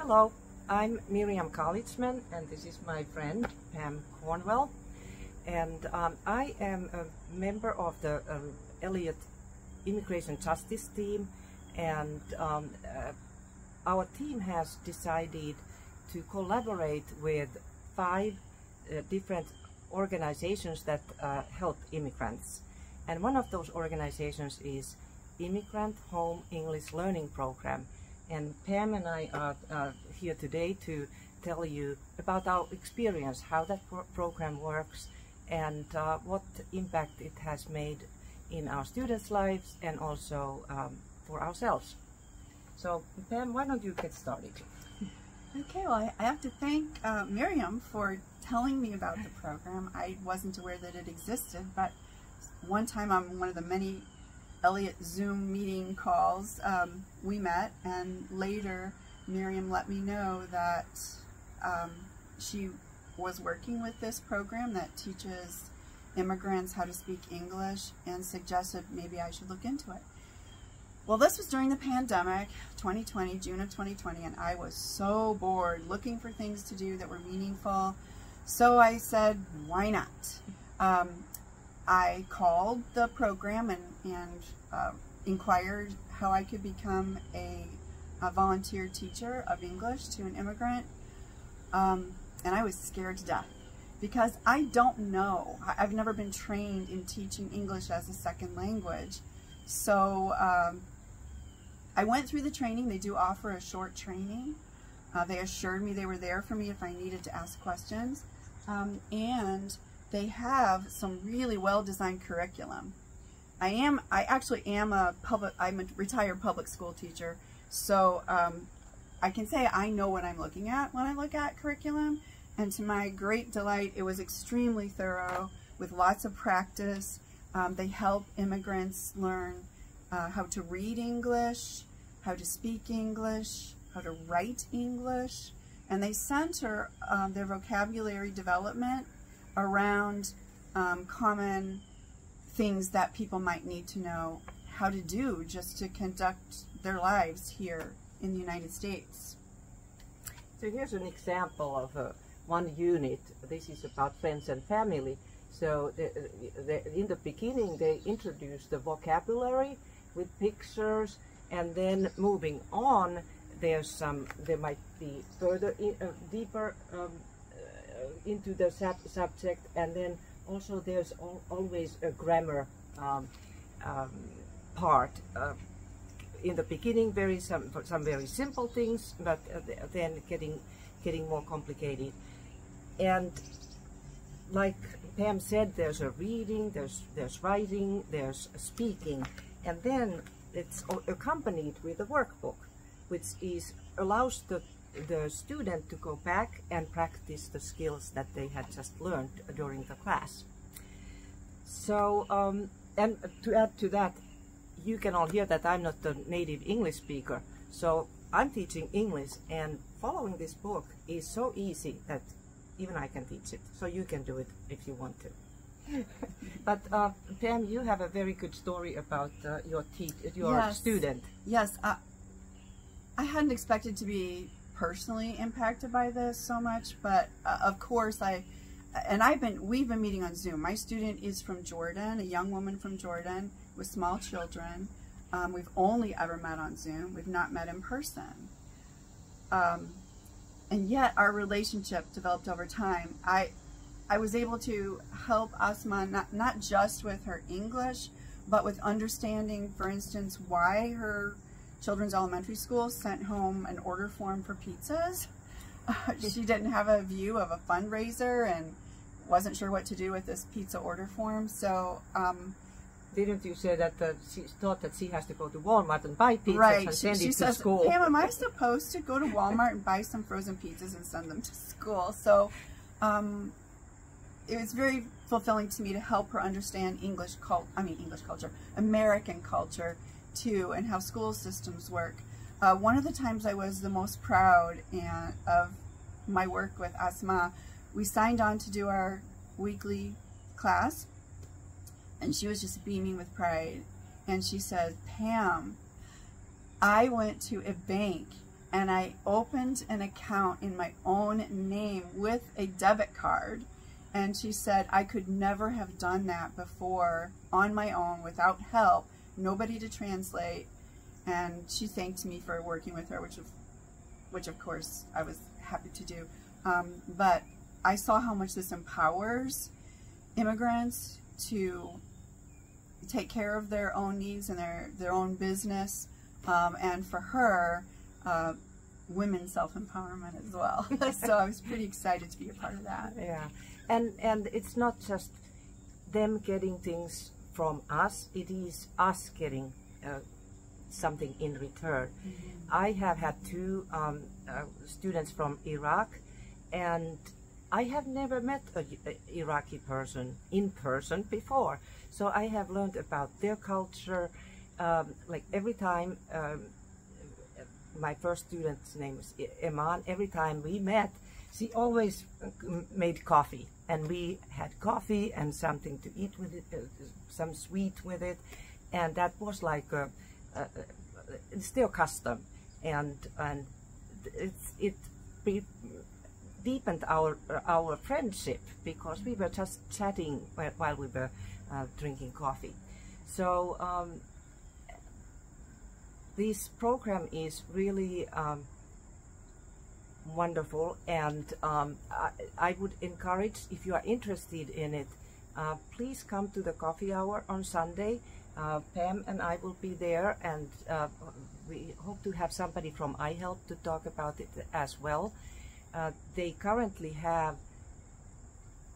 Hello, I'm Mirjam Collegeman, and this is my friend Pam Cornwell, and I am a member of the Eliot Immigration Justice team, and our team has decided to collaborate with 5 different organizations that help immigrants, and one of those organizations is Immigrant Home English Learning Program. And Pam and I are here today to tell you about our experience, how that program works, and what impact it has made in our students' lives and also for ourselves. So Pam, why don't you get started? Okay, well, I have to thank Mirjam for telling me about the program. I wasn't aware that it existed, but one time on one of the many Eliot Zoom meeting calls, we met, and later Mirjam let me know that she was working with this program that teaches immigrants how to speak English and suggested maybe I should look into it. Well, this was during the pandemic, 2020, June of 2020, and I was so bored looking for things to do that were meaningful. So I said, why not? I called the program and inquired how I could become a volunteer teacher of English to an immigrant, and I was scared to death because I don't know. I've never been trained in teaching English as a second language. So I went through the training. They do offer a short training. They assured me they were there for me if I needed to ask questions, and they have some really well-designed curriculum. I actually am I'm a retired public school teacher, so I can say I know what I'm looking at when I look at curriculum, and to my great delight, it was extremely thorough with lots of practice. They help immigrants learn how to read English, how to speak English, how to write English, and they center their vocabulary development around common things that people might need to know how to do just to conduct their lives here in the United States. So here's an example of one unit. This is about friends and family. So in the beginning they introduce the vocabulary with pictures, and then moving on there might be further deeper into the subject, and then also there's always a grammar part. In the beginning some very simple things, but then getting more complicated. And like Pam said, there's a reading, there's writing, there's speaking, and then it's accompanied with a workbook, which allows the student to go back and practice the skills that they had just learned during the class. So, and to add to that, you can all hear that I'm not a native English speaker, so I'm teaching English, and following this book is so easy that even I can teach it, so you can do it if you want to. But Pam, you have a very good story about your Yes. student. Yes, I hadn't expected to be personally impacted by this so much, but of course we've been meeting on Zoom. My student is from Jordan, a young woman from Jordan with small children. We've only ever met on Zoom. We've not met in person. And yet our relationship developed over time. I was able to help Asma not just with her English, but with understanding, for instance, why her children's elementary school sent home an order form for pizzas. She didn't have a view of a fundraiser and wasn't sure what to do with this pizza order form. So didn't you say that she thought that she has to go to Walmart and buy pizzas right. and send she it to says, school? Pam, am I supposed to go to Walmart and buy some frozen pizzas and send them to school? So it was very fulfilling to me to help her understand English culture, American culture too, and how school systems work. One of the times I was the most proud of my work with Asma, we signed on to do our weekly class, and she was just beaming with pride. And she said, Pam, I went to a bank and I opened an account in my own name with a debit card. And she said I could never have done that before on my own without help, nobody to translate. And she thanked me for working with her, which of course I was happy to do. But I saw how much this empowers immigrants to take care of their own needs and their own business, and for her, women's self-empowerment as well. So I was pretty excited to be a part of that. Yeah, and it's not just them getting things from us, it is us getting something in return. I have had two students from Iraq, and I have never met an Iraqi person in person before. So I have learned about their culture. Like every time, my first student's name is Iman, every time we met, she always made coffee. And we had coffee and something to eat with it, some sweet with it. And that was like it's still custom. And it deepened our friendship because we were just chatting while we were drinking coffee. So this program is really wonderful, and I would encourage, if you are interested in it, please come to the coffee hour on Sunday. Pam and I will be there, and we hope to have somebody from IHELP to talk about it as well. They currently have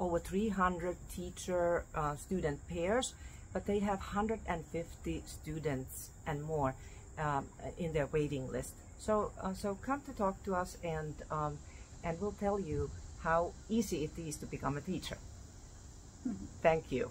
over 300 teacher-student pairs, but they have 150 students and more in their waiting list. So come to talk to us, and we'll tell you how easy it is to become a teacher. Thank you.